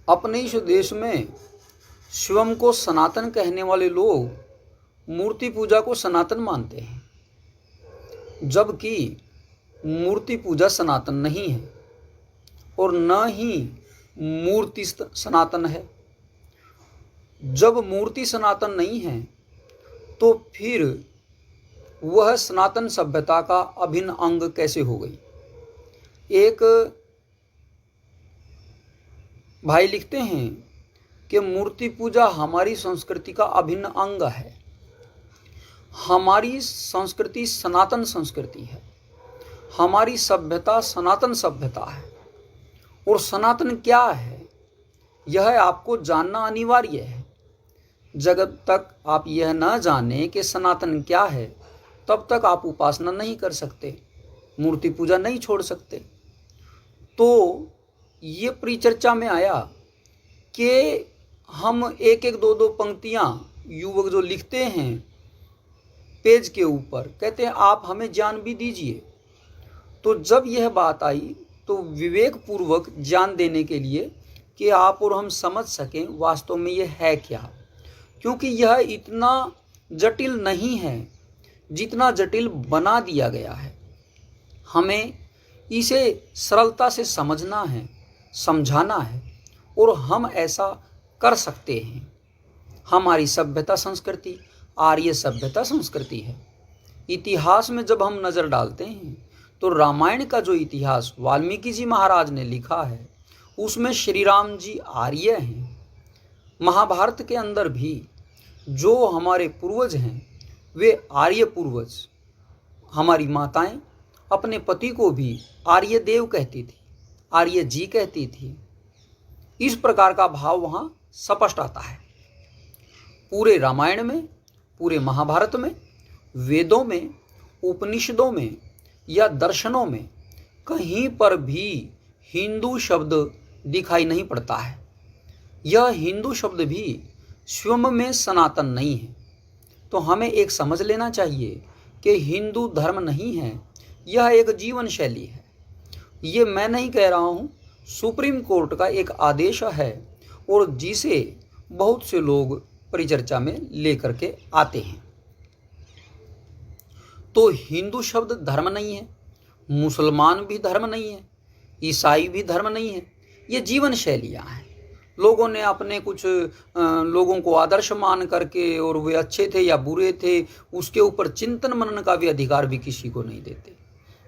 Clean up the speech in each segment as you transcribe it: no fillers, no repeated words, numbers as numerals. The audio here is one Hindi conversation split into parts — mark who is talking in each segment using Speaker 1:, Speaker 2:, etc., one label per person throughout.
Speaker 1: अपने इस देश में स्वयं को सनातन कहने वाले लोग मूर्ति पूजा को सनातन मानते हैं, जबकि मूर्ति पूजा सनातन नहीं है और न ही मूर्ति सनातन है। जब मूर्ति सनातन नहीं है तो फिर वह सनातन सभ्यता का अभिन्न अंग कैसे हो गई। एक भाई लिखते हैं कि मूर्ति पूजा हमारी संस्कृति का अभिन्न अंग है। हमारी संस्कृति सनातन संस्कृति है, हमारी सभ्यता सनातन सभ्यता है। और सनातन क्या है यह आपको जानना अनिवार्य है। जब तक आप यह न जाने कि सनातन क्या है तब तक आप उपासना नहीं कर सकते, मूर्ति पूजा नहीं छोड़ सकते। तो ये परिचर्चा में आया कि हम एक एक दो दो पंक्तियां युवक जो लिखते हैं पेज के ऊपर, कहते हैं आप हमें ज्ञान भी दीजिए। तो जब यह बात आई तो विवेक पूर्वक ज्ञान देने के लिए कि आप और हम समझ सकें वास्तव में यह है क्या, क्योंकि यह इतना जटिल नहीं है जितना जटिल बना दिया गया है। हमें इसे सरलता से समझना है, समझाना है, और हम ऐसा कर सकते हैं। हमारी सभ्यता संस्कृति आर्य सभ्यता संस्कृति है। इतिहास में जब हम नज़र डालते हैं तो रामायण का जो इतिहास वाल्मीकि जी महाराज ने लिखा है उसमें श्री राम जी आर्य हैं। महाभारत के अंदर भी जो हमारे पूर्वज हैं वे आर्य पूर्वज। हमारी माताएं अपने पति को भी आर्य देव कहती थी, आर्य जी कहती थी। इस प्रकार का भाव वहाँ स्पष्ट आता है। पूरे रामायण में, पूरे महाभारत में, वेदों में, उपनिषदों में या दर्शनों में कहीं पर भी हिंदू शब्द दिखाई नहीं पड़ता है। यह हिंदू शब्द भी स्वयं में सनातन नहीं है। तो हमें एक समझ लेना चाहिए कि हिंदू धर्म नहीं है, यह एक जीवन शैली है। ये मैं नहीं कह रहा हूँ, सुप्रीम कोर्ट का एक आदेश है और जिसे बहुत से लोग परिचर्चा में लेकर के आते हैं। तो हिंदू शब्द धर्म नहीं है, मुसलमान भी धर्म नहीं है, ईसाई भी धर्म नहीं है। ये जीवन शैलियाँ हैं। लोगों ने अपने कुछ लोगों को आदर्श मान करके, और वे अच्छे थे या बुरे थे, उसके ऊपर चिंतन मनन का भी अधिकार भी किसी को नहीं देते।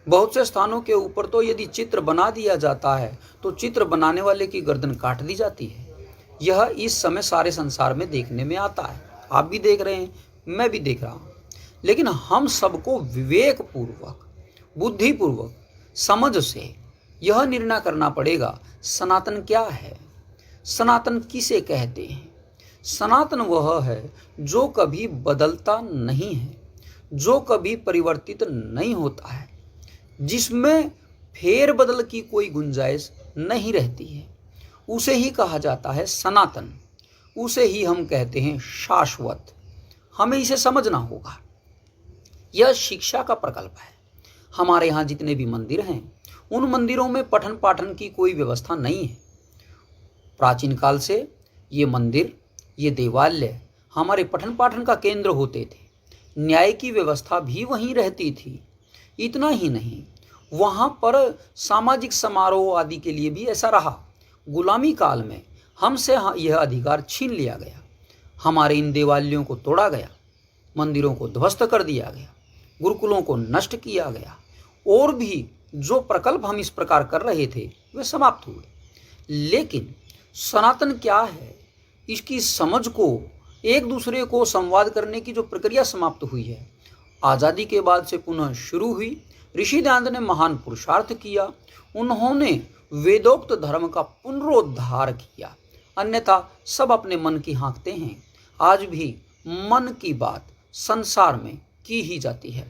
Speaker 1: बहुत से स्थानों के ऊपर तो यदि चित्र बना दिया जाता है तो चित्र बनाने वाले की गर्दन काट दी जाती है। यह इस समय सारे संसार में देखने में आता है। आप भी देख रहे हैं, मैं भी देख रहा हूँ। लेकिन हम सबको विवेक पूर्वक, बुद्धि पूर्वक, समझ से यह निर्णय करना पड़ेगा सनातन क्या है, सनातन किसे कहते हैं। सनातन वह है जो कभी बदलता नहीं है, जो कभी परिवर्तित नहीं होता है, जिसमें फेर बदल की कोई गुंजाइश नहीं रहती है, उसे ही कहा जाता है सनातन। उसे ही हम कहते हैं शाश्वत। हमें इसे समझना होगा। यह शिक्षा का प्रकल्प है। हमारे यहाँ जितने भी मंदिर हैं उन मंदिरों में पठन पाठन की कोई व्यवस्था नहीं है। प्राचीन काल से ये मंदिर, ये देवालय हमारे पठन पाठन का केंद्र होते थे। न्याय की व्यवस्था भी वहीं रहती थी। इतना ही नहीं, वहाँ पर सामाजिक समारोह आदि के लिए भी ऐसा रहा। गुलामी काल में हमसे यह अधिकार छीन लिया गया। हमारे इन देवालयों को तोड़ा गया, मंदिरों को ध्वस्त कर दिया गया, गुरुकुलों को नष्ट किया गया, और भी जो प्रकल्प हम इस प्रकार कर रहे थे वे समाप्त हुए। लेकिन सनातन क्या है, इसकी समझ को, एक दूसरे को संवाद करने की जो प्रक्रिया समाप्त हुई है, आज़ादी के बाद से पुनः शुरू हुई। ऋषि दयानंद ने महान पुरुषार्थ किया। उन्होंने वेदोक्त धर्म का पुनरुद्धार किया। अन्यथा सब अपने मन की हाँकते हैं। आज भी मन की बात संसार में की ही जाती है,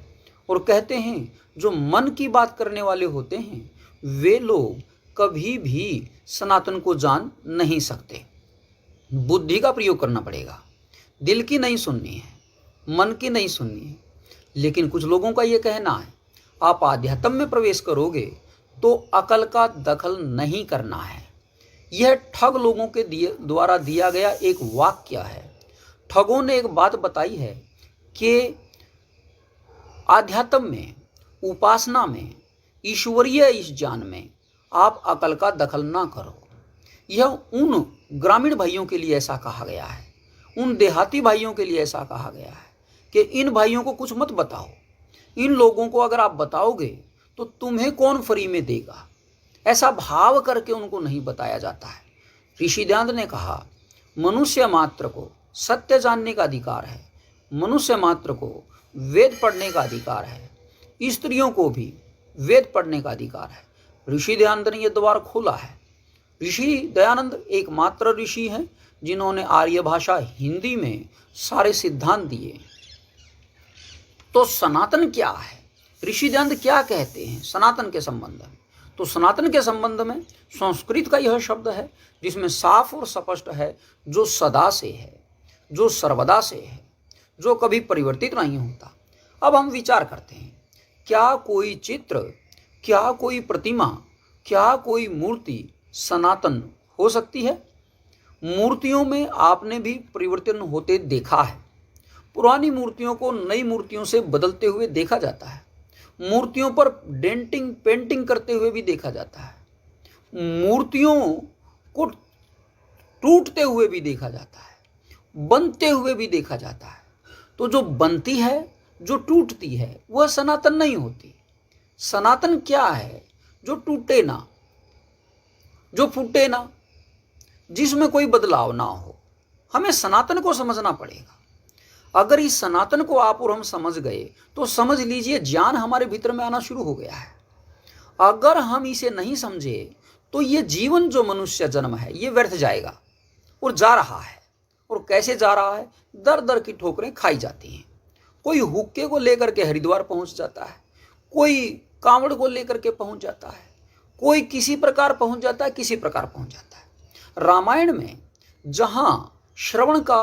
Speaker 1: और कहते हैं जो मन की बात करने वाले होते हैं वे लोग कभी भी सनातन को जान नहीं सकते। बुद्धि का प्रयोग करना पड़ेगा। दिल की नहीं सुननी है, मन की नहीं सुननी है। लेकिन कुछ लोगों का ये कहना है आप आध्यात्म में प्रवेश करोगे तो अकल का दखल नहीं करना है। यह ठग लोगों के द्वारा दिया गया एक वाक्य है। ठगों ने एक बात बताई है कि आध्यात्म में, उपासना में, ईश्वरीय इस ज्ञान में आप अकल का दखल ना करो। यह उन ग्रामीण भाइयों के लिए ऐसा कहा गया है, उन देहाती भाइयों के लिए ऐसा कहा गया है कि इन भाइयों को कुछ मत बताओ। इन लोगों को अगर आप बताओगे तो तुम्हें कौन फ्री में देगा, ऐसा भाव करके उनको नहीं बताया जाता है। ऋषि दयानंद ने कहा, मनुष्य मात्र को सत्य जानने का अधिकार है, मनुष्य मात्र को वेद पढ़ने का अधिकार है, स्त्रियों को भी वेद पढ़ने का अधिकार है। ऋषि दयानंद ने यह द्वार खोला है। ऋषि दयानंद एकमात्र ऋषि हैं जिन्होंने आर्य भाषा हिंदी में सारे सिद्धांत दिए। तो सनातन क्या है, ऋषि दयानंद क्या कहते हैं सनातन के संबंध में? तो सनातन के संबंध में संस्कृत का यह शब्द है जिसमें साफ और स्पष्ट है, जो सदा से है, जो सर्वदा से है, जो कभी परिवर्तित नहीं होता। अब हम विचार करते हैं, क्या कोई चित्र, क्या कोई प्रतिमा, क्या कोई मूर्ति सनातन हो सकती है? मूर्तियों में आपने भी परिवर्तन होते देखा है। पुरानी मूर्तियों को नई मूर्तियों से बदलते हुए देखा जाता है। मूर्तियों पर डेंटिंग, पेंटिंग करते हुए भी देखा जाता है। मूर्तियों को टूटते हुए भी देखा जाता है, बनते हुए भी देखा जाता है। तो जो बनती है, जो टूटती है, वह सनातन नहीं होती। सनातन क्या है? जो टूटे ना, जो फूटे ना, जिसमें कोई बदलाव ना हो। हमें सनातन को समझना पड़ेगा। अगर इस सनातन को आप और हम समझ गए तो समझ लीजिए ज्ञान हमारे भीतर में आना शुरू हो गया है। अगर हम इसे नहीं समझे तो ये जीवन जो मनुष्य जन्म है ये व्यर्थ जाएगा, और जा रहा है। और कैसे जा रहा है? दर दर की ठोकरें खाई जाती हैं। कोई हुक्के को लेकर के हरिद्वार पहुंच जाता है, कोई कांवड़ को लेकर के पहुंच जाता है, कोई किसी प्रकार पहुंच जाता है, किसी प्रकार पहुंच जाता है। रामायण में जहां श्रवण का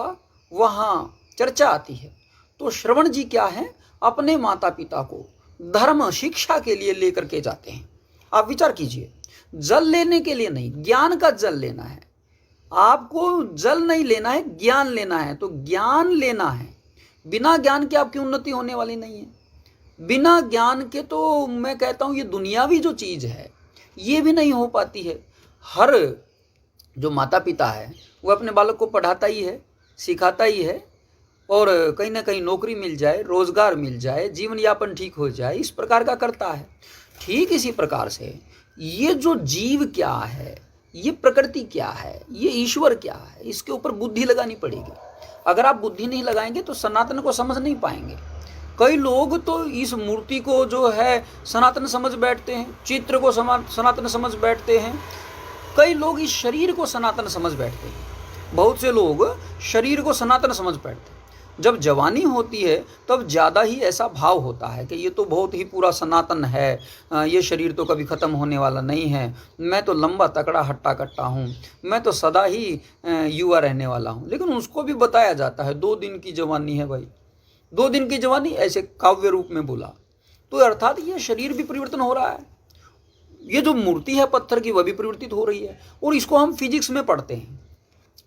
Speaker 1: वहां चर्चा आती है, तो श्रवण जी क्या है? अपने माता पिता को धर्म शिक्षा के लिए लेकर के जाते हैं। आप विचार कीजिए, जल लेने के लिए नहीं, ज्ञान का जल लेना है। आपको जल नहीं लेना है, ज्ञान लेना है। तो ज्ञान लेना है, बिना ज्ञान के आपकी उन्नति होने वाली नहीं है। बिना ज्ञान के तो मैं कहता हूं ये दुनियावी जो चीज है ये भी नहीं हो पाती है। हर जो माता पिता है वो अपने बालक को पढ़ाता ही है, सिखाता ही है, और कहीं ना कहीं नौकरी मिल जाए, रोजगार मिल जाए, जीवन यापन ठीक हो जाए, इस प्रकार का करता है। ठीक इसी प्रकार से ये जो जीव क्या है, ये प्रकृति क्या है, ये ईश्वर क्या है, इसके ऊपर बुद्धि लगानी पड़ेगी। अगर आप बुद्धि नहीं लगाएंगे तो सनातन को समझ नहीं पाएंगे। कई लोग तो इस मूर्ति को जो है सनातन समझ बैठते हैं, चित्र को सनातन समझ बैठते हैं। कई लोग इस शरीर को सनातन समझ बैठते हैं। बहुत से लोग शरीर को सनातन समझ बैठते हैं। जब जवानी होती है तब ज़्यादा ही ऐसा भाव होता है कि ये तो बहुत ही पूरा सनातन है, ये शरीर तो कभी ख़त्म होने वाला नहीं है, मैं तो लंबा तकड़ा हट्टा कट्टा हूँ, मैं तो सदा ही युवा रहने वाला हूँ। लेकिन उसको भी बताया जाता है 2 दिन की जवानी है भाई, 2 दिन की जवानी, ऐसे काव्य रूप में बोला। तो अर्थात ये शरीर भी परिवर्तन हो रहा है। ये जो मूर्ति है पत्थर की वह भी परिवर्तित हो रही है। और इसको हम फिजिक्स में पढ़ते हैं।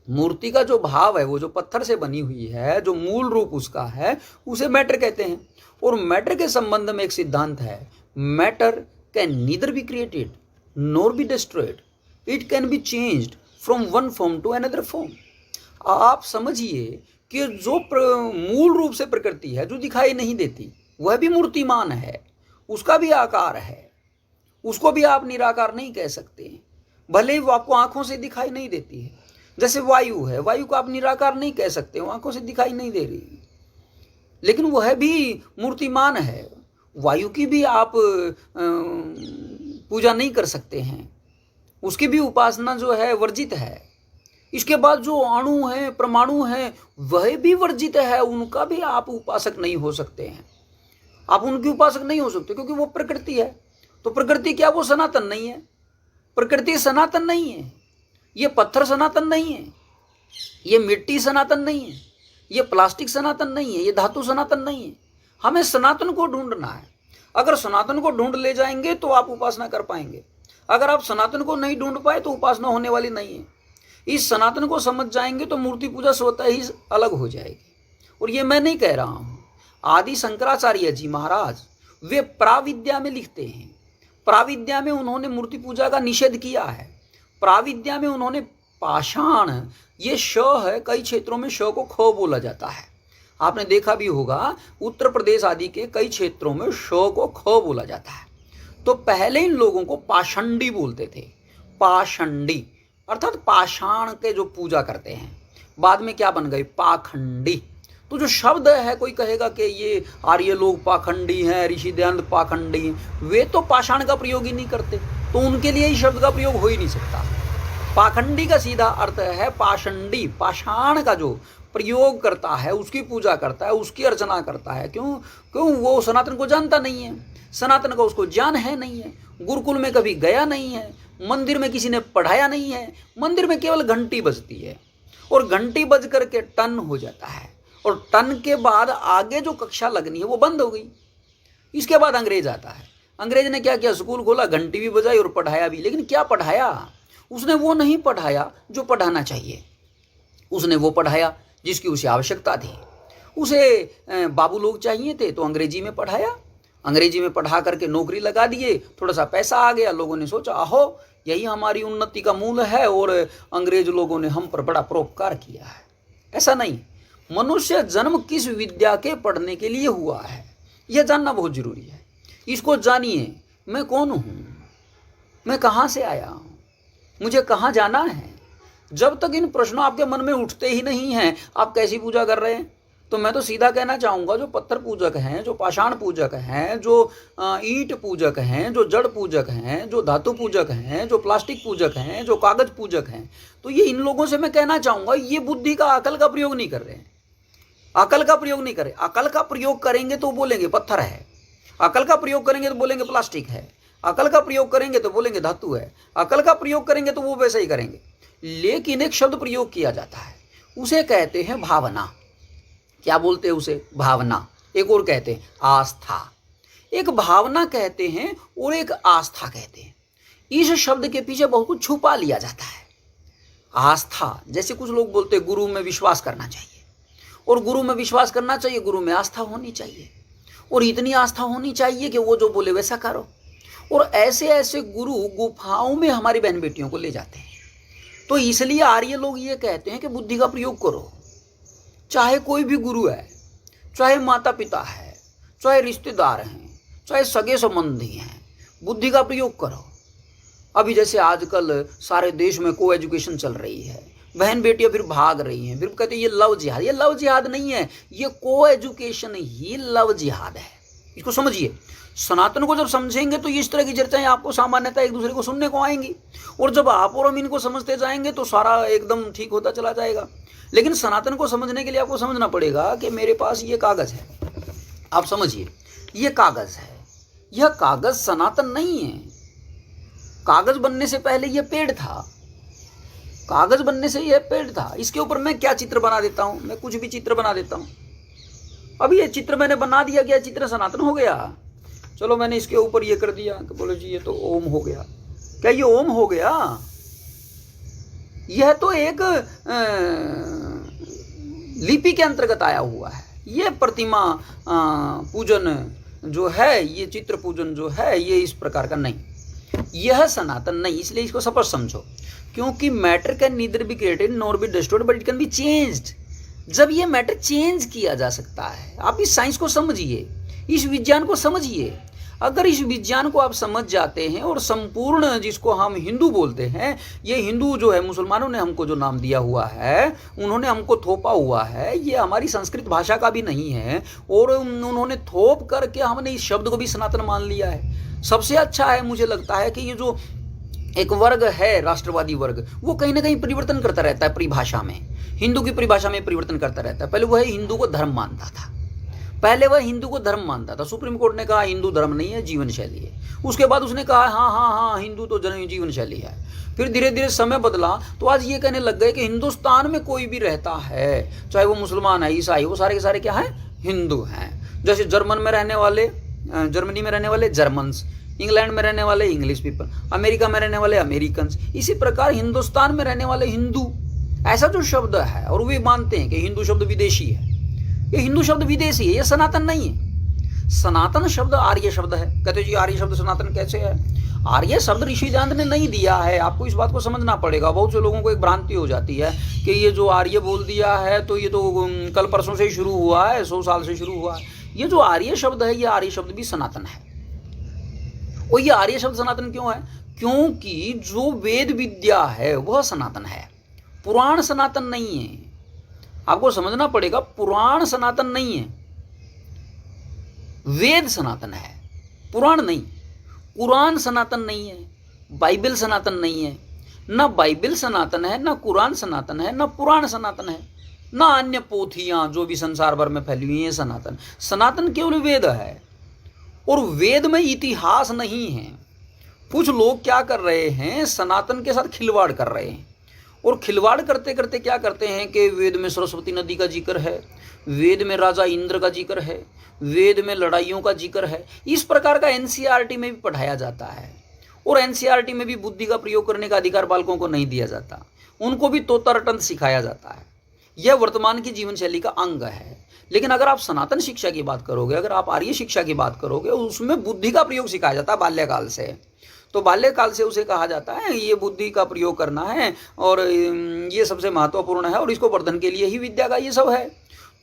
Speaker 1: मूर्ति का जो भाव है, वो जो पत्थर से बनी हुई है, जो मूल रूप उसका है, उसे मैटर कहते हैं। और मैटर के संबंध में एक सिद्धांत है, matter can neither be created nor be destroyed, it can be changed from one form to another form. आप समझिए कि जो मूल रूप से प्रकृति है, जो दिखाई नहीं देती, वह भी मूर्तिमान है, उसका भी आकार है, उसको भी आप निराकार नहीं कह सकते, भले ही वो आपको आंखों से दिखाई नहीं देती है। जैसे वायु है, वायु को आप निराकार नहीं कह सकते, वो आंखों से दिखाई नहीं दे रही, लेकिन वह भी मूर्तिमान है। वायु की भी आप पूजा नहीं कर सकते हैं, उसकी भी उपासना जो है वर्जित है। इसके बाद जो अणु हैं, परमाणु हैं, वह भी वर्जित है, उनका भी आप उपासक नहीं हो सकते हैं। आप उनकी उपासक नहीं हो सकते क्योंकि वो प्रकृति है। तो प्रकृति क्या? वो सनातन नहीं है। प्रकृति सनातन नहीं है। ये पत्थर सनातन नहीं है, ये मिट्टी सनातन नहीं है, ये प्लास्टिक सनातन नहीं है, ये धातु सनातन नहीं है। हमें सनातन को ढूंढना है। अगर सनातन को ढूंढ ले जाएंगे तो आप उपासना कर पाएंगे। अगर आप सनातन को नहीं ढूंढ पाए तो उपासना होने वाली नहीं है। इस सनातन को समझ जाएंगे तो मूर्ति पूजा स्वतः ही अलग हो जाएगी। और ये मैं नहीं कह रहा हूं, आदि शंकराचार्य जी महाराज वे प्राविद्या में लिखते हैं। प्राविद्या में उन्होंने मूर्ति पूजा का निषेध किया है। प्राविद्या में उन्होंने पाषाण, ये श है, कई क्षेत्रों में श को ख बोला जाता है। आपने देखा भी होगा उत्तर प्रदेश आदि के कई क्षेत्रों में श को ख बोला जाता है। तो पहले इन लोगों को पाषंडी बोलते थे। पाषंडी अर्थात पाषाण के जो पूजा करते हैं। बाद में क्या बन गए? पाखंडी। तो जो शब्द है, कोई कहेगा कि ये आर्य लोग पाखंडी हैं, ऋषि दयानंद पाखंडी हैं, वे तो पाषाण का प्रयोग ही नहीं करते, तो उनके लिए इस शब्द का प्रयोग हो ही नहीं सकता। पाखंडी का सीधा अर्थ है पाषंडी, पाषाण का जो प्रयोग करता है, उसकी पूजा करता है, उसकी अर्चना करता है। क्यों वो सनातन को जानता नहीं है, सनातन का उसको ज्ञान है नहीं है, गुरुकुल में कभी गया नहीं है, मंदिर में किसी ने पढ़ाया नहीं है। मंदिर में केवल घंटी बजती है और घंटी बज करके टन हो जाता है, और टन के बाद आगे जो कक्षा लगनी है वो बंद हो गई। इसके बाद अंग्रेज आता है। अंग्रेज ने क्या किया? स्कूल खोला, घंटी भी बजाई और पढ़ाया भी। लेकिन क्या पढ़ाया? उसने वो नहीं पढ़ाया जो पढ़ाना चाहिए। उसने वो पढ़ाया जिसकी उसे आवश्यकता थी। उसे बाबू लोग चाहिए थे तो अंग्रेजी में पढ़ाया। अंग्रेजी में पढ़ा करके नौकरी लगा दिए, थोड़ा सा पैसा आ गया, लोगों ने सोचा आहो यही हमारी उन्नति का मूल है, और अंग्रेज लोगों ने हम पर बड़ा परोपकार किया है। ऐसा नहीं, मनुष्य जन्म किस विद्या के पढ़ने के लिए हुआ है यह जानना बहुत जरूरी है। इसको जानिए, मैं कौन हूँ, मैं कहाँ से आया हूँ, मुझे कहाँ जाना है। जब तक इन प्रश्नों आपके मन में उठते ही नहीं हैं, आप कैसी पूजा कर रहे हैं? तो मैं तो सीधा कहना चाहूँगा, जो पत्थर पूजक हैं, जो पाषाण पूजक हैं, जो ईंट पूजक हैं, जो जड़ पूजक हैं, जो धातु पूजक हैं, जो प्लास्टिक पूजक हैं, जो कागज पूजक हैं, तो ये इन लोगों से मैं कहना चाहूँगा, ये बुद्धि का, अकल का प्रयोग नहीं कर रहे हैं। अकल का प्रयोग नहीं करें। अकल का प्रयोग करेंगे तो बोलेंगे पत्थर है, अकल का प्रयोग करेंगे तो बोलेंगे प्लास्टिक है, अकल का प्रयोग करेंगे तो बोलेंगे धातु है, अकल का प्रयोग करेंगे तो वो वैसे ही करेंगे। लेकिन एक शब्द प्रयोग किया जाता है, उसे कहते हैं भावना। क्या बोलते हैं उसे? भावना। एक और कहते हैं आस्था। एक भावना कहते हैं और एक आस्था कहते हैं। इस शब्द के पीछे बहुत कुछ छुपा लिया जाता है। आस्था, जैसे कुछ लोग बोलते हैं गुरु में विश्वास करना चाहिए, और गुरु में विश्वास करना चाहिए, गुरु में आस्था होनी चाहिए, और इतनी आस्था होनी चाहिए कि वो जो बोले वैसा करो। और ऐसे ऐसे गुरु गुफाओं में हमारी बहन बेटियों को ले जाते हैं। तो इसलिए आर्य लोग ये कहते हैं कि बुद्धि का प्रयोग करो। चाहे कोई भी गुरु है, चाहे माता पिता है, चाहे रिश्तेदार हैं, चाहे सगे संबंधी हैं, बुद्धि का प्रयोग करो। अभी जैसे आजकल सारे देश में को एजुकेशन चल रही है, बहन बेटियां फिर भाग रही हैं, फिर कहते हैं ये लव जिहाद। ये लव जिहाद नहीं है, ये को एजुकेशन ही लव जिहाद है। इसको समझिए। सनातन को जब समझेंगे तो इस तरह की चर्चाएं आपको सामान्यतः एक दूसरे को सुनने को आएंगी, और जब आप और हम इनको समझते जाएंगे तो सारा एकदम ठीक होता चला जाएगा। लेकिन सनातन को समझने के लिए आपको समझना पड़ेगा कि मेरे पास ये कागज है, आप समझिए, ये कागज है, यह कागज सनातन नहीं है। कागज बनने से पहले यह पेड़ था, कागज बनने से यह पेड़ था। इसके ऊपर मैं क्या चित्र बना देता हूं? मैं कुछ भी चित्र बना देता हूं। अभी ये चित्र मैंने बना दिया, क्या चित्र सनातन हो गया? चलो मैंने इसके ऊपर ये कर दिया कि बोलो जी ये तो ओम हो गया। क्या ये ओम हो गया? यह तो एक लिपि के अंतर्गत आया हुआ है। ये प्रतिमा पूजन जो है, ये चित्र पूजन जो है, ये इस प्रकार का नहीं, यह सनातन नहीं। इसलिए इसको स्पष्ट समझो, क्योंकि matter can neither be created nor be destroyed but it can be changed. जब ये मैटर चेंज किया जा सकता है, आप इस साइंस को समझिए, इस विज्ञान को समझिए। अगर इस विज्ञान को आप समझ जाते हैं, और संपूर्ण जिसको हम हिंदू बोलते हैं, ये हिंदू जो है, मुसलमानों ने हमको जो नाम दिया हुआ है, उन्होंने हमको थोपा हुआ है, ये हमारी संस्कृत भाषा का भी नहीं है, और उन्होंने थोप करके हमने इस शब्द को भी सनातन मान लिया है। सबसे अच्छा है, मुझे लगता है कि ये जो एक वर्ग है राष्ट्रवादी वर्ग, वो कहीं ना कहीं परिवर्तन करता रहता है परिभाषा में, हिंदू की परिभाषा में परिवर्तन करता रहता है। पहले वह हिंदू को धर्म मानता था, पहले वह हिंदू को धर्म मानता था। सुप्रीम कोर्ट ने कहा हिंदू धर्म नहीं है, जीवन शैली है। उसके बाद उसने कहा हाँ हिंदू तो जीवन शैली है। फिर धीरे धीरे समय बदला तो आज ये कहने लग गए कि हिंदुस्तान में कोई भी रहता है, चाहे वो मुसलमान है, ईसाई, वो सारे के सारे क्या हैं? हिंदू हैं। जैसे जर्मन में रहने वाले, जर्मनी में रहने वाले जर्मन्स, इंग्लैंड में रहने वाले इंग्लिश पीपल, अमेरिका में रहने वाले अमेरिकन्स, इसी प्रकार हिंदुस्तान में रहने वाले हिंदू, ऐसा जो शब्द है। और वे मानते हैं कि हिंदू शब्द विदेशी है, ये हिंदू शब्द विदेशी है, ये सनातन नहीं है। सनातन शब्द आर्य शब्द है। कहते जी आर्य शब्द सनातन कैसे है? आर्य शब्द ऋषिदांत ने नहीं दिया है, आपको इस बात को समझना पड़ेगा। बहुत से लोगों को एक भ्रांति हो जाती है कि ये जो आर्य बोल दिया है तो ये तो कल परसों से ही शुरू हुआ है, 100 साल से शुरू हुआ है। ये जो आर्य शब्द है, ये आर्य शब्द भी सनातन है। और ये आर्य शब्द सनातन क्यों है? क्योंकि जो वेद विद्या है वह सनातन है, पुराण सनातन नहीं है। आपको समझना पड़ेगा, पुराण सनातन नहीं है, वेद सनातन है, पुराण नहीं। कुरान सनातन नहीं है, बाइबल सनातन नहीं है। ना बाइबल सनातन है, ना कुरान सनातन है, ना पुराण सनातन है, ना अन्य पोथियां जो भी संसार भर में फैली हुई हैं सनातन। सनातन केवल वेद है, और वेद में इतिहास नहीं है। कुछ लोग क्या कर रहे हैं, सनातन के साथ खिलवाड़ कर रहे हैं। और खिलवाड़ करते करते क्या करते हैं कि वेद में सरस्वती नदी का जिक्र है, वेद में राजा इंद्र का जिक्र है, वेद में लड़ाइयों का जिक्र है। इस प्रकार का एनसीईआरटी में भी पढ़ाया जाता है। और एनसीईआरटी में भी बुद्धि का प्रयोग करने का अधिकार बालकों को नहीं दिया जाता, उनको भी तोता रटंत सिखाया जाता है। यह वर्तमान की जीवन शैली का अंग है। लेकिन अगर आप सनातन शिक्षा की बात करोगे, अगर आप आर्य शिक्षा की बात करोगे, उसमें बुद्धि का प्रयोग सिखाया जाता है बाल्यकाल से। तो बाल्यकाल से उसे कहा जाता है ये बुद्धि का प्रयोग करना है, और ये सबसे महत्वपूर्ण है, और इसको वर्धन के लिए ही विद्या का ये सब है।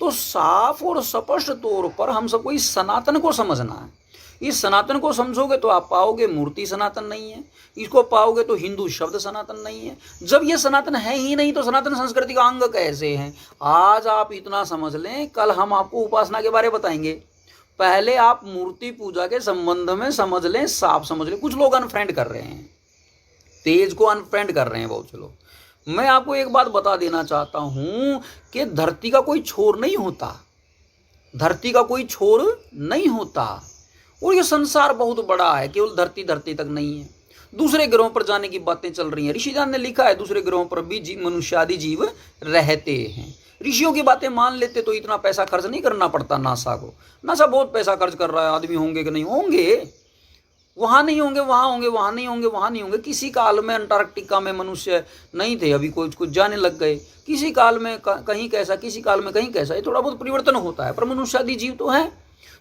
Speaker 1: तो साफ और स्पष्ट तौर पर हम सबको इस सनातन को समझना है। इस सनातन को समझोगे तो आप पाओगे मूर्ति सनातन नहीं है, इसको पाओगे तो हिंदू शब्द सनातन नहीं है। जब ये सनातन है ही नहीं तो सनातन संस्कृति का अंग कैसे है? आज आप इतना समझ लें, कल हम आपको उपासना के बारे में बताएंगे। पहले आप मूर्ति पूजा के संबंध में समझ लें, साफ समझ लें। कुछ लोग अनफ्रेंड कर रहे हैं, तेज को अनफ्रेंड कर रहे हैं बहुत से लोग। मैं आपको एक बात बता देना चाहता हूं कि धरती का कोई छोर नहीं होता, धरती का कोई छोर नहीं होता। और ये संसार बहुत बड़ा है, केवल धरती धरती तक नहीं है। दूसरे ग्रहों पर जाने की बातें चल रही हैं। ऋषिदान ने लिखा है दूसरे ग्रहों पर भी मनुष्यादि जीव रहते हैं। ऋषियों की बातें मान लेते तो इतना पैसा खर्च नहीं करना पड़ता नासा को। नासा बहुत पैसा खर्च कर रहा है, आदमी होंगे कि नहीं होंगे, वहाँ नहीं होंगे, वहाँ होंगे, वहाँ नहीं होंगे, वहाँ नहीं होंगे। किसी काल में अंटार्कटिका में मनुष्य नहीं थे, अभी कुछ कुछ जाने लग गए। किसी काल में कहीं कैसा, किसी काल में कहीं कैसा, ये थोड़ा बहुत परिवर्तन होता है, पर मनुष्यादि जीव तो है।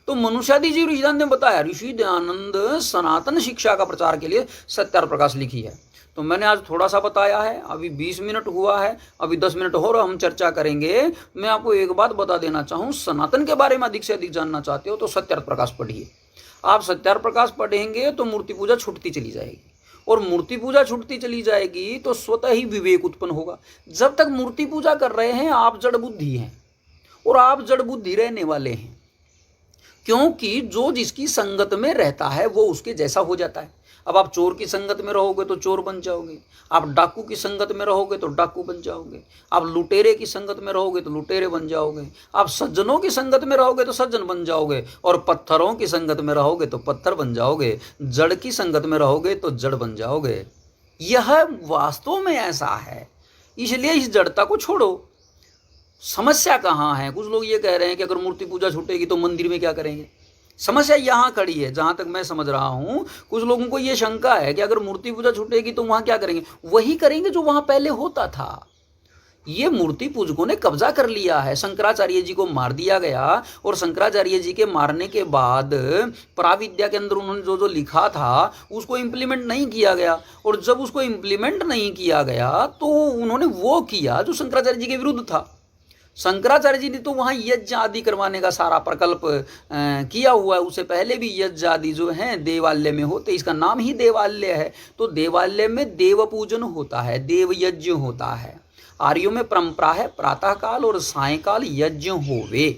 Speaker 1: तो मनुष्यादि जीव ऋषिदान ने बताया। ऋषि दयानंद सनातन शिक्षा का प्रचार के लिए सत्यार्थ प्रकाश लिखी है। तो मैंने आज थोड़ा सा बताया है, अभी 20 मिनट हुआ है, अभी 10 मिनट और हम चर्चा करेंगे। मैं आपको एक बात बता देना चाहूँ, सनातन के बारे में अधिक से अधिक जानना चाहते हो तो सत्यार्थ प्रकाश पढ़िए। आप सत्यार्थ प्रकाश पढ़ेंगे तो मूर्ति पूजा छूटती चली जाएगी, और मूर्ति पूजा छूटती चली जाएगी तो स्वतः ही विवेक उत्पन्न होगा। जब तक मूर्ति पूजा कर रहे हैं आप जड़ बुद्धि हैं, और आप जड़ बुद्धि रहने वाले हैं, क्योंकि जो जिसकी संगत में रहता है वो उसके जैसा हो जाता है। अब आप चोर की संगत में रहोगे तो चोर बन जाओगे, आप डाकू की संगत में रहोगे तो डाकू बन जाओगे, आप लुटेरे की संगत में रहोगे तो लुटेरे बन जाओगे, आप सज्जनों की संगत में रहोगे तो सज्जन बन जाओगे, और पत्थरों की संगत में रहोगे तो पत्थर बन जाओगे, जड़ की संगत में रहोगे तो जड़ बन जाओगे। यह वास्तव में ऐसा है, इसलिए इस जड़ता को छोड़ो। समस्या कहाँ है? कुछ लोग ये कह रहे हैं कि अगर मूर्ति पूजा छूटेगी तो मंदिर में क्या करेंगे। समस्या यहाँ खड़ी है, जहाँ तक मैं समझ रहा हूँ। कुछ लोगों को ये शंका है कि अगर मूर्ति पूजा छूटेगी तो वहाँ क्या करेंगे, वही करेंगे जो वहाँ पहले होता था। ये मूर्ति पूजकों ने कब्जा कर लिया है। शंकराचार्य जी को मार दिया गया, और शंकराचार्य जी के मारने के बाद पराविद्या के अंदर उन्होंने जो जो लिखा था उसको इम्प्लीमेंट नहीं किया गया, और जब उसको इम्प्लीमेंट नहीं किया गया तो उन्होंने वो किया जो शंकराचार्य जी के विरुद्ध था। शंकराचार्य जी ने तो वहाँ यज्ञ आदि करवाने का सारा प्रकल्प किया हुआ है। उससे पहले भी यज्ञ आदि जो हैं देवालय में होते, इसका नाम ही देवालय है। तो देवालय में देव पूजन होता है, देव यज्ञ होता है। आर्यों में परंपरा है प्रातःकाल और सायंकाल यज्ञ होवे।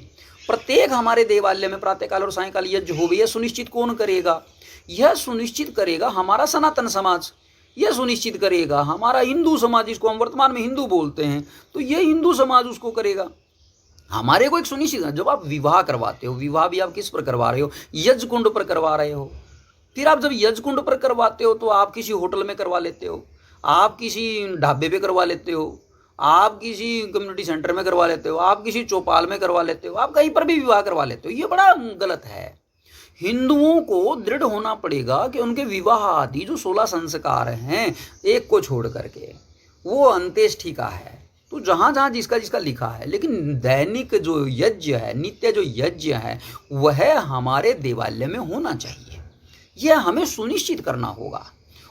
Speaker 1: प्रत्येक हमारे देवालय में प्रातःकाल और सायंकाल यज्ञ होवे। यह सुनिश्चित कौन करेगा? यह सुनिश्चित करेगा हमारा सनातन समाज, यह सुनिश्चित करेगा हमारा हिंदू समाज, जिसको हम वर्तमान में हिंदू बोलते हैं। तो ये हिंदू समाज उसको करेगा। हमारे को एक सुनिश्चित, जब आप विवाह करवाते हो, विवाह भी आप किस पर करवा रहे हो? यज्ञ कुंड पर करवा रहे हो। फिर आप जब यज्ञ कुंड पर करवाते हो तो आप किसी होटल में करवा लेते हो, आप किसी ढाबे पे करवा लेते हो, आप किसी कम्युनिटी सेंटर में करवा लेते हो, आप किसी चौपाल में करवा लेते हो, आप कहीं पर भी विवाह करवा लेते हो। ये बड़ा गलत है। हिंदुओं को दृढ़ होना पड़ेगा कि उनके विवाह आदि जो 16 संस्कार हैं, एक को छोड़ करके, वो अंत्येष्टि का है। तो जहाँ जहाँ जिसका जिसका लिखा है, लेकिन दैनिक जो यज्ञ है, नित्य जो यज्ञ है, वह हमारे देवालय में होना चाहिए। यह हमें सुनिश्चित करना होगा।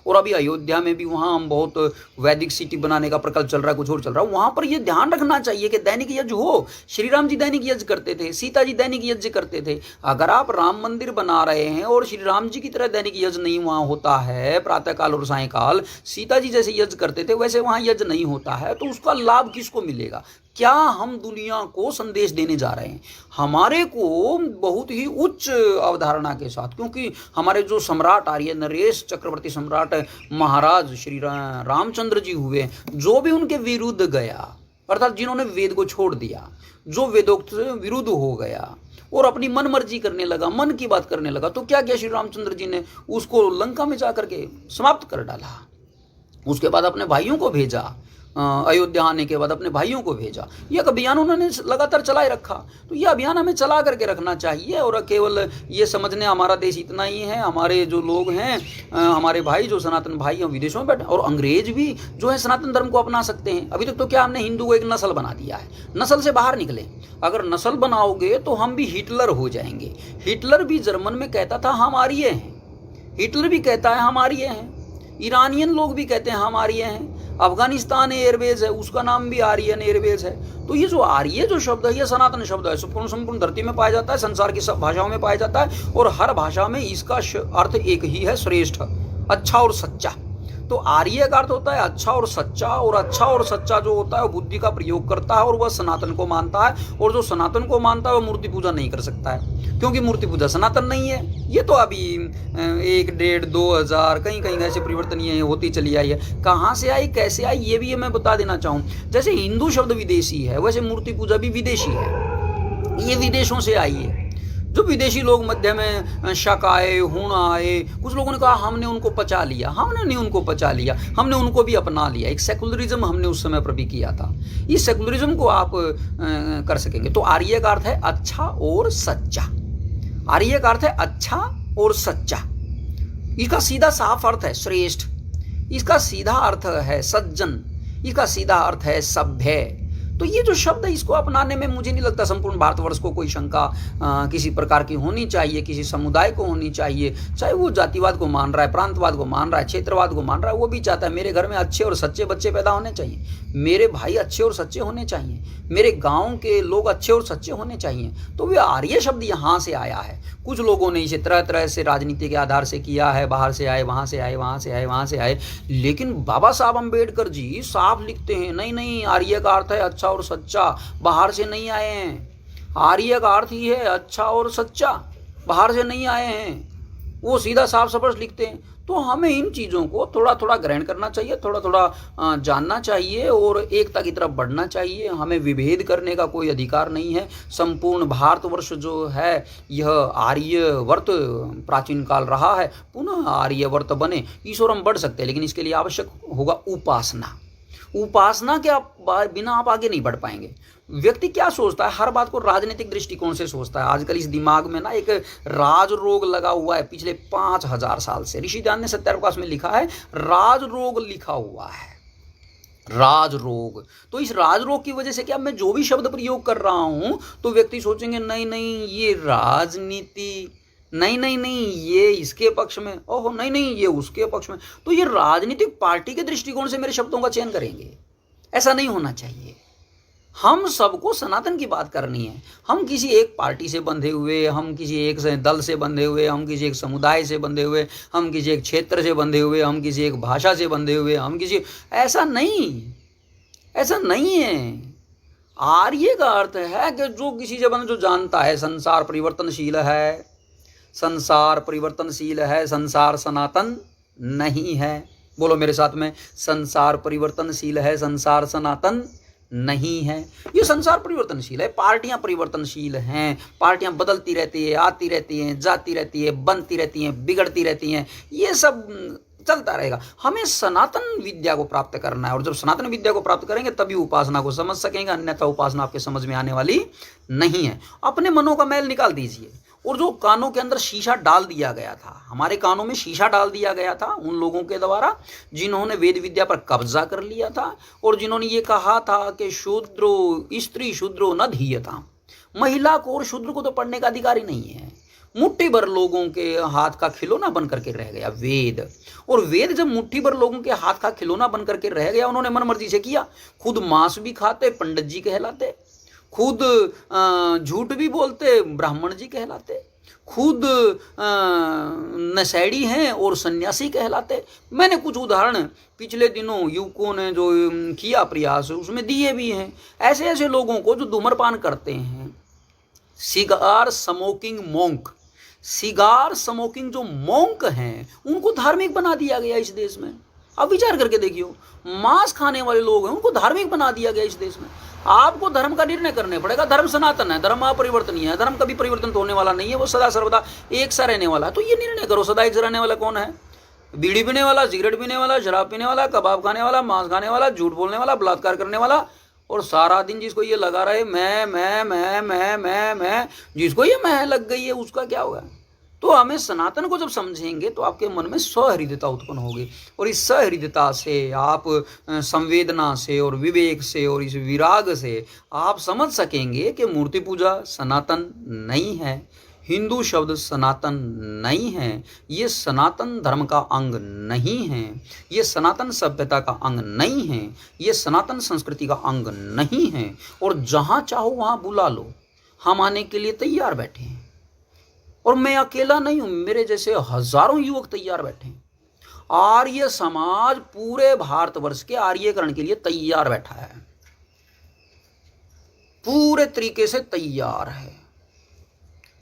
Speaker 1: और अभी अयोध्या में भी वहाँ हम बहुत वैदिक सिटी बनाने का प्रकल्प चल रहा है, कुछ और चल रहा है, वहाँ पर ये ध्यान रखना चाहिए कि दैनिक यज्ञ हो। श्री राम जी दैनिक यज्ञ करते थे, सीता जी दैनिक यज्ञ करते थे। अगर आप राम मंदिर बना रहे हैं और श्री राम जी की तरह दैनिक यज्ञ नहीं वहाँ होता है, प्रातःकाल और सायंकाल सीता जी जैसे यज्ञ करते थे वैसे वहाँ यज्ञ नहीं होता है, तो उसका लाभ किसको मिलेगा? क्या हम दुनिया को संदेश देने जा रहे हैं? हमारे को बहुत ही उच्च अवधारणा के साथ, क्योंकि हमारे जो सम्राट आर्य नरेश चक्रवर्ती सम्राट महाराज श्री रामचंद्र जी हुए, जो भी उनके विरुद्ध गया, अर्थात जिन्होंने वेद को छोड़ दिया, जो वेदोक्त से विरुद्ध हो गया और अपनी मन मर्जी करने लगा, मन की बात करने लगा, तो क्या किया श्री रामचंद्र जी ने? उसको लंका में जाकर के समाप्त कर डाला। उसके बाद अपने भाइयों को भेजा, अयोध्या आने के बाद अपने भाइयों को भेजा। यह अभियान उन्होंने लगातार चलाए रखा। तो यह अभियान हमें चला करके रखना चाहिए। और केवल ये समझने हमारा देश इतना ही है, हमारे जो लोग हैं, हमारे भाई जो सनातन भाई हैं विदेशों में बैठे, और अंग्रेज भी जो है सनातन धर्म को अपना सकते हैं। अभी तक तो क्या हमने हिंदू को एक नस्ल बना दिया है, नस्ल से बाहर निकले। अगर नस्ल बनाओगे तो हम भी हिटलर हो जाएंगे। हिटलर भी जर्मन में कहता था हम आर्य हैं, हिटलर भी कहता है हम आर्य हैं, ईरानियन लोग भी कहते हैं हम आर्य हैं, अफगानिस्तान एयरवेज है उसका नाम भी आर्यन एयरवेज है। तो ये जो आर्य जो शब्द है, ये सनातन शब्द है, संपूर्ण धरती में पाया जाता है, संसार की सब भाषाओं में पाया जाता है, और हर भाषा में इसका अर्थ एक ही है, श्रेष्ठ, अच्छा और सच्चा। तो आर्य का अर्थ होता है अच्छा और सच्चा, और अच्छा और सच्चा जो होता है वो बुद्धि का प्रयोग करता है और वह सनातन को मानता है। और जो सनातन को मानता है वह मूर्ति पूजा नहीं कर सकता है, क्योंकि मूर्ति पूजा सनातन नहीं है। ये तो अभी 1, 1.5, 2,000 कहीं कहीं ऐसे परिवर्तन ये होती चली आई है। कहाँ से आई, कैसे आई, ये भी मैं बता देना चाहूँ। जैसे हिंदू शब्द विदेशी है, वैसे मूर्ति पूजा भी विदेशी है, ये विदेशों से आई है। जो विदेशी लोग मध्य में शक आए, हुण आए, कुछ लोगों ने कहा हमने उनको पचा लिया। हमने नहीं उनको पचा लिया, हमने उनको भी अपना लिया। एक सेकुलरिज्म हमने उस समय पर भी किया था। इस सेकुलरिज्म को आप कर सकेंगे। तो आर्य का अर्थ है अच्छा और सच्चा। आर्य का अर्थ है अच्छा और सच्चा। इसका सीधा साफ अर्थ है श्रेष्ठ, इसका सीधा अर्थ है सज्जन, इसका सीधा अर्थ है सभ्य। तो ये जो शब्द है इसको अपनाने में मुझे नहीं लगता संपूर्ण भारतवर्ष को कोई शंका किसी प्रकार की होनी चाहिए, किसी समुदाय को होनी चाहिए। चाहे वो जातिवाद को मान रहा है, प्रांतवाद को मान रहा है, क्षेत्रवाद को मान रहा है, वो भी चाहता है मेरे घर में अच्छे और सच्चे बच्चे पैदा होने चाहिए, मेरे भाई अच्छे और सच्चे होने चाहिए, मेरे गाँव के लोग अच्छे और सच्चे होने चाहिए। तो वे आर्य शब्द यहाँ से आया है। कुछ लोगों ने इसे तरह तरह से राजनीति के आधार से किया है, बाहर से आए, वहाँ से आए, वहाँ से आए, वहाँ से आए। लेकिन बाबा साहब अम्बेडकर जी साफ लिखते हैं, नहीं नहीं, आर्य का अर्थ है अच्छा और सच्चा, बाहर से नहीं आए हैं। आर्य का अर्थ ही है अच्छा और सच्चा, बाहर से नहीं आए हैं। वो सीधा साफ स्पष्ट लिखते हैं। तो हमें इन चीज़ों को थोड़ा थोड़ा ग्रहण करना चाहिए, थोड़ा थोड़ा जानना चाहिए और एकता की तरफ बढ़ना चाहिए। हमें विभेद करने का कोई अधिकार नहीं है। संपूर्ण भारतवर्ष जो है यह आर्यवर्त प्राचीन काल रहा है, पुनः आर्यवर्त बने। ईश्वर हम बढ़ सकते हैं, लेकिन इसके लिए आवश्यक होगा उपासना। उपासना के बिना आप आगे नहीं बढ़ पाएंगे। व्यक्ति क्या सोचता है, हर बात को राजनीतिक दृष्टिकोण से सोचता है। आजकल इस दिमाग में ना एक राज रोग लगा हुआ है पिछले 5000 साल से। ऋषिदान ने सत्याप्रकाश में लिखा है, राज रोग लिखा हुआ है, राज रोग। तो इस राज रोग की वजह से क्या मैं जो भी शब्द प्रयोग कर रहा हूं तो व्यक्ति सोचेंगे नहीं नहीं ये राजनीति, नहीं नहीं नहीं ये इसके पक्ष में, ओहो नहीं नहीं ये उसके पक्ष में। तो ये राजनीतिक पार्टी के दृष्टिकोण से मेरे शब्दों का चयन करेंगे, ऐसा नहीं होना चाहिए। हम सबको सनातन की बात करनी है। हम किसी एक पार्टी से बंधे हुए, हम किसी एक दल से बंधे हुए, हम किसी एक समुदाय से बंधे हुए, हम किसी एक क्षेत्र से बंधे हुए, हम किसी एक भाषा से बंधे हुए, हम किसी, ऐसा नहीं, ऐसा नहीं है। आर्य का अर्थ है कि जो किसी से बंधे, जो जानता है संसार परिवर्तनशील है, संसार परिवर्तनशील है, संसार सनातन नहीं है। बोलो मेरे साथ में, संसार परिवर्तनशील है, संसार सनातन नहीं है। ये संसार परिवर्तनशील है, पार्टियां परिवर्तनशील हैं, पार्टियां बदलती रहती है, आती रहती हैं, जाती रहती है, बनती रहती हैं, बिगड़ती रहती हैं, ये सब चलता रहेगा। हमें सनातन विद्या को प्राप्त करना है, और जब सनातन विद्या को प्राप्त करेंगे तभी उपासना को समझ सकेंगे, अन्यथा उपासना आपके समझ में आने वाली नहीं है। अपने मनों का मैल निकाल दीजिए और जो कानों के अंदर शीशा डाल दिया गया था, हमारे कानों में शीशा डाल दिया गया था उन लोगों के द्वारा जिन्होंने वेद विद्या पर कब्जा कर लिया था और जिन्होंने ये कहा था कि शूद्रो स्त्री शूद्रो न धीयता, महिला को और शूद्र को तो पढ़ने का अधिकार ही नहीं है। मुट्ठी भर लोगों के हाथ का खिलौना बन करके रह गया वेद, और वेद जब मुट्ठी भर लोगों के हाथ का खिलौना बन करके रह गया, उन्होंने मन मर्जी से किया। खुद मांस भी खाते, पंडित जी कहलाते, खुद झूठ भी बोलते, ब्राह्मण जी कहलाते, खुद नशेड़ी हैं और सन्यासी कहलाते। मैंने कुछ उदाहरण पिछले दिनों युवकों ने जो किया प्रयास उसमें दिए भी हैं। ऐसे ऐसे लोगों को जो धूम्रपान करते हैं, cigar smoking monk, cigar smoking जो मोंक हैं उनको धार्मिक बना दिया गया इस देश में। अब विचार करके देखियो, मांस खाने वाले लोग हैं उनको धार्मिक बना दिया गया इस देश में। आपको धर्म का निर्णय करने पड़ेगा। धर्म सनातन है, धर्म अपरिवर्तनीय है, धर्म कभी परिवर्तन तो होने वाला नहीं है, वो सदा सर्वदा एक सा रहने वाला है। तो ये निर्णय करो, सदा एक सा रहने वाला कौन है? बीड़ी पीने वाला, सिगरेट पीने वाला, शराब पीने वाला, कबाब खाने वाला, मांस खाने वाला, झूठ बोलने वाला, बलात्कार करने वाला, और सारा दिन जिसको ये लगा रहे मैं, जिसको ये मैं लग गई है उसका क्या होगा? तो हमें सनातन को जब समझेंगे तो आपके मन में सहृदयता उत्पन्न होगी, और इस सहृदयता से आप संवेदना से और विवेक से और इस विराग से आप समझ सकेंगे कि मूर्ति पूजा सनातन नहीं है, हिंदू शब्द सनातन नहीं है, ये सनातन धर्म का अंग नहीं है, ये सनातन सभ्यता का अंग नहीं है, ये सनातन संस्कृति का अंग नहीं है। और जहाँ चाहो वहाँ बुला लो, हम आने के लिए तैयार बैठे हैं। और मैं अकेला नहीं हूं, मेरे जैसे हजारों युवक तैयार बैठे हैं। आर्य समाज पूरे भारतवर्ष के आर्यकरण के लिए तैयार बैठा है, पूरे तरीके से तैयार है,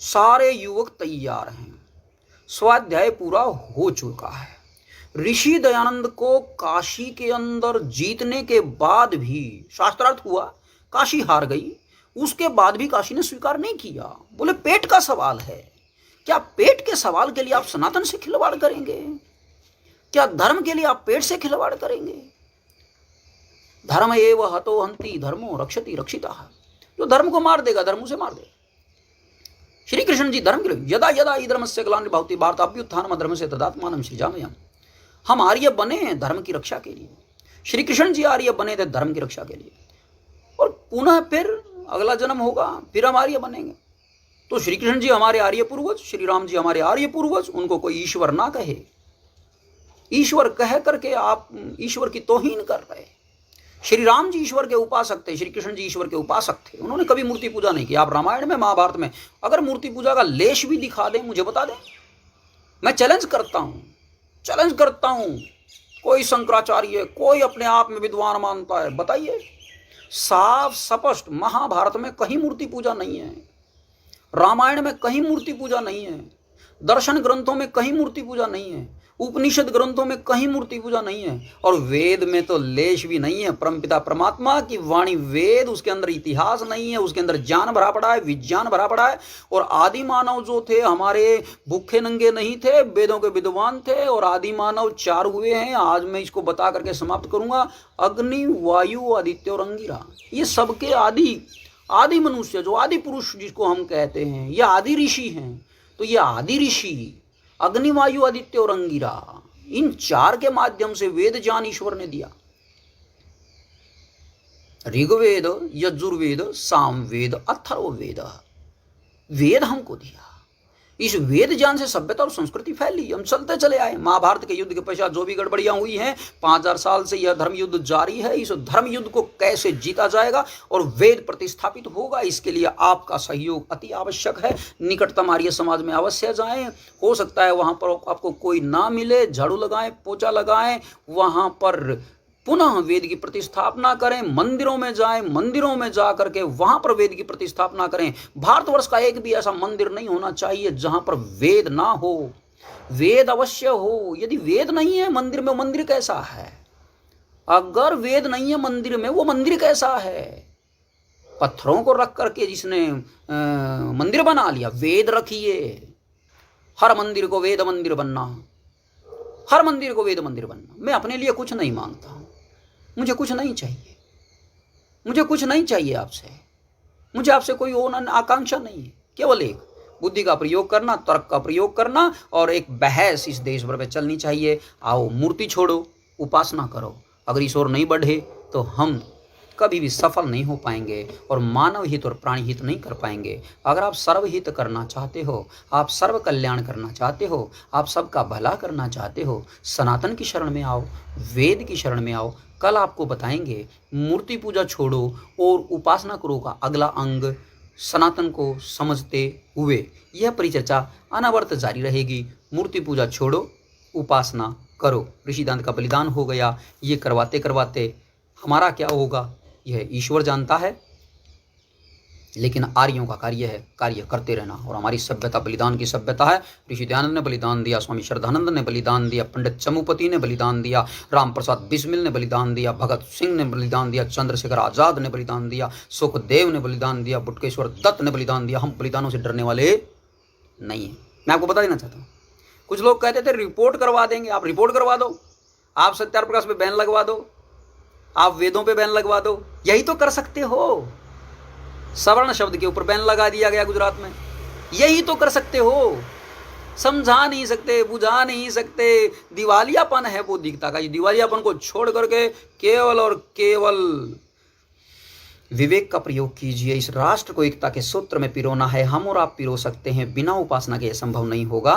Speaker 1: सारे युवक तैयार हैं। स्वाध्याय पूरा हो चुका है। ऋषि दयानंद को काशी के अंदर जीतने के बाद भी शास्त्रार्थ हुआ, काशी हार गई, उसके बाद भी काशी ने स्वीकार नहीं किया। बोले पेट का सवाल है। क्या पेट के सवाल के लिए आप सनातन से खिलवाड़ करेंगे? क्या धर्म के लिए आप पेट से खिलवाड़ करेंगे? धर्म एव हतो हंति धर्मो रक्षति रक्षिता। जो धर्म को मार देगा धर्म उसे मार देगा। श्री कृष्ण जी धर्म के लिए यदा यदा धर्मस्य ग्लानिर्भवति भारताभ्युत्थानम धर्म से तदात्मानं सृजाम्यहम्। हम आर्य बने हैं धर्म की रक्षा के लिए। श्री कृष्ण जी आर्य बने थे धर्म की रक्षा के लिए, और पुनः फिर अगला जन्म होगा, फिर हम आर्य बनेंगे। तो श्री कृष्ण जी हमारे आर्य पूर्वज, श्री राम जी हमारे आर्य पूर्वज, उनको कोई ईश्वर ना कहे। ईश्वर कह करके आप ईश्वर की तौहीन कर रहे। श्री राम जी ईश्वर के उपासक थे, श्री कृष्ण जी ईश्वर के उपासक थे, उन्होंने कभी मूर्ति पूजा नहीं की। आप रामायण में महाभारत में अगर मूर्ति पूजा का लेश भी दिखा दें, मुझे बता दें, मैं चैलेंज करता हूं, कोई शंकराचार्य, कोई अपने आप में विद्वान मानता है, बताइए। साफ स्पष्ट महाभारत में कहीं मूर्ति पूजा नहीं है, रामायण में कहीं मूर्ति पूजा नहीं है, दर्शन ग्रंथों में कहीं मूर्ति पूजा नहीं है, उपनिषद ग्रंथों में कहीं मूर्ति पूजा नहीं है, और वेद में तो लेश भी नहीं है। परमपिता परमात्मा की वाणी वेद, उसके अंदर इतिहास नहीं है, उसके अंदर ज्ञान भरा पड़ा है, विज्ञान भरा पड़ा है। और आदि मानव जो थे हमारे भूखे नंगे नहीं थे, वेदों के विद्वान थे। और आदि मानव 4 हुए हैं, आज मैं इसको बता करके समाप्त करूंगा। अग्नि, वायु, आदित्य और अंगिरा, ये सबके आदि मनुष्य, जो आदि पुरुष जिसको हम कहते हैं, ये आदि ऋषि हैं। तो ये आदि ऋषि अग्नि, वायु, आदित्य और अंगिरा, इन 4 के माध्यम से वेद ज्ञान ईश्वर ने दिया। ऋग्वेद, यजुर्वेद, सामवेद, अथर्ववेद, वेद हमको दिया। इस वेद ज्ञान से सभ्यता और संस्कृति फैली, हम चलते चले आए। महाभारत के युद्ध के पश्चात जो भी गड़बड़ियां हुई हैं, 5000 साल से यह धर्म युद्ध जारी है। इस धर्म युद्ध को कैसे जीता जाएगा और वेद प्रतिस्थापित होगा, इसके लिए आपका सहयोग अति आवश्यक है। निकटतम आर्य समाज में अवश्य जाएं। हो सकता है वहां पर आपको कोई ना मिले, झाड़ू लगाएं, पोछा लगाएं, वहां पर पुनः वेद की प्रतिस्थापना करें। मंदिरों में जाएं, मंदिरों में जा करके वहां पर वेद की प्रतिस्थापना करें। भारतवर्ष का एक भी ऐसा मंदिर नहीं होना चाहिए जहां पर वेद ना हो। वेद अवश्य हो। यदि वेद नहीं है मंदिर में, मंदिर कैसा है? अगर वेद नहीं है मंदिर में, वो मंदिर कैसा है? पत्थरों को रख करके जिसने मंदिर बना लिया। वेद रखिए, हर मंदिर को वेद मंदिर बनना, हर मंदिर को वेद मंदिर बनना। मैं अपने लिए कुछ नहीं मांगता हूं, मुझे कुछ नहीं चाहिए, मुझे कुछ नहीं चाहिए आपसे, मुझे आपसे कोई और आकांक्षा नहीं है। केवल एक, बुद्धि का प्रयोग करना, तर्क का प्रयोग करना, और एक बहस इस देश भर में चलनी चाहिए। आओ मूर्ति छोड़ो, उपासना करो। अगर ईश्वर नहीं बढ़े तो हम कभी भी सफल नहीं हो पाएंगे और मानव हित और प्राणी हित नहीं कर पाएंगे। अगर आप सर्वहित करना चाहते हो, आप सर्व कल्याण करना चाहते हो, आप सबका भला करना चाहते हो, सनातन की शरण में आओ, वेद की शरण में आओ। कल आपको बताएंगे मूर्ति पूजा छोड़ो और उपासना करो का अगला अंग सनातन को समझते हुए। यह परिचर्चा अनवरत जारी रहेगी। मूर्ति पूजा छोड़ो, उपासना करो। ऋषि दांत का बलिदान हो गया, ये करवाते करवाते हमारा क्या होगा यह ईश्वर जानता है, लेकिन आर्यों का कार्य है कार्य करते रहना। और हमारी सभ्यता बलिदान की सभ्यता है। ऋषि दयानंद ने बलिदान दिया, स्वामी श्रद्धानंद ने बलिदान दिया, पंडित चमुपति ने बलिदान दिया, राम प्रसाद बिस्मिल ने बलिदान दिया, भगत सिंह ने बलिदान दिया, चंद्रशेखर आजाद ने बलिदान दिया, सुखदेव ने बलिदान दिया, बुटकेश्वर दत्त ने बलिदान दिया। हम बलिदानों से डरने वाले नहीं हैं। मैं आपको बता देना चाहता हूँ, कुछ लोग कहते थे रिपोर्ट करवा देंगे। आप रिपोर्ट करवा दो, आप सत्याग्रह प्रकाश पे बैन लगवा दो, आप वेदों पे बैन लगवा दो, यही तो कर सकते हो। सवर्ण शब्द के ऊपर बैन लगा दिया गया गुजरात में, यही तो कर सकते हो। समझा नहीं सकते, बुझा नहीं सकते। दिवालियापन है बौद्धिकता का। ये दिवालियापन को छोड़ करके केवल और केवल विवेक का प्रयोग कीजिए। इस राष्ट्र को एकता के सूत्र में पिरोना है। हम और आप पिरो सकते हैं, बिना उपासना के यह संभव नहीं होगा।